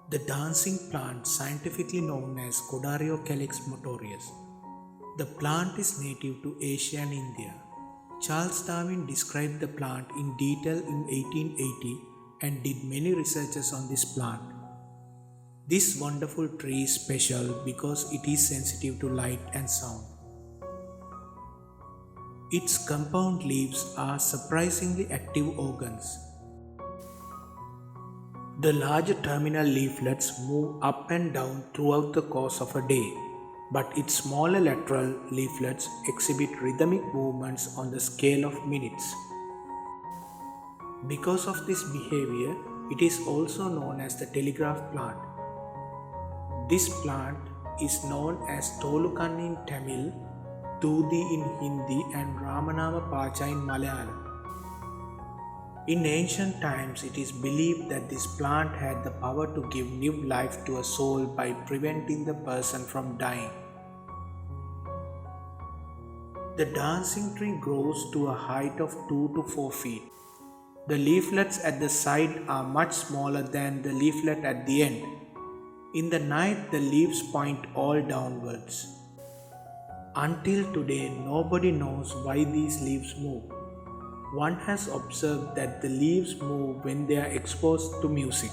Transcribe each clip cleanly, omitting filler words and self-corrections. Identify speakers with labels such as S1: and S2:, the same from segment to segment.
S1: The dancing plant, scientifically known as Codariocalyx motorius. The plant is native to Asia and India. Charles Darwin described the plant in detail in 1880 and did many researches on this plant. This wonderful tree is special because it is sensitive to light and sound. Its compound leaves are surprisingly active organs. The larger terminal leaflets move up and down throughout the course of a day, but its smaller lateral leaflets exhibit rhythmic movements on the scale of minutes. Because of this behavior, it is also known as the telegraph plant. This plant is known as Tolukan in Tamil, Tudi in Hindi, and Ramanama Pacha in Malayalam. In ancient times, it is believed that this plant had the power to give new life to a soul by preventing the person from dying. The dancing tree grows to a height of 2 to 4 feet. The leaflets at the side are much smaller than the leaflet at the end. In the night, the leaves point all downwards. Until today, nobody knows why these leaves move. One has observed that the leaves move when they are exposed to music.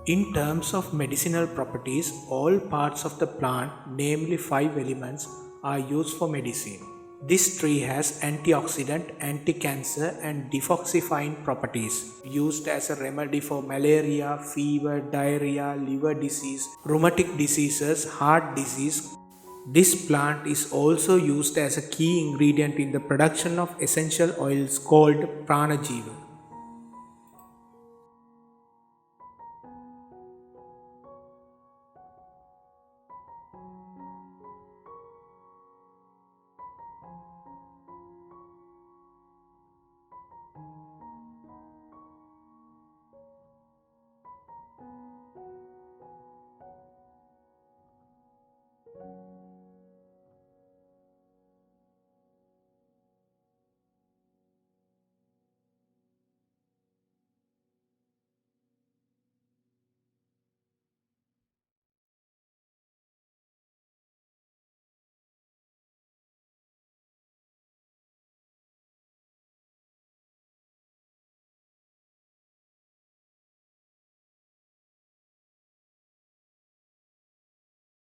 S1: In terms of medicinal properties, all parts of the plant, namely 5 elements, are used for medicine. This tree has antioxidant, anti-cancer and detoxifying properties, used as a remedy for malaria, fever, diarrhea, liver disease, rheumatic diseases, heart disease. This plant is also used as a key ingredient in the production of essential oils called pranajiva.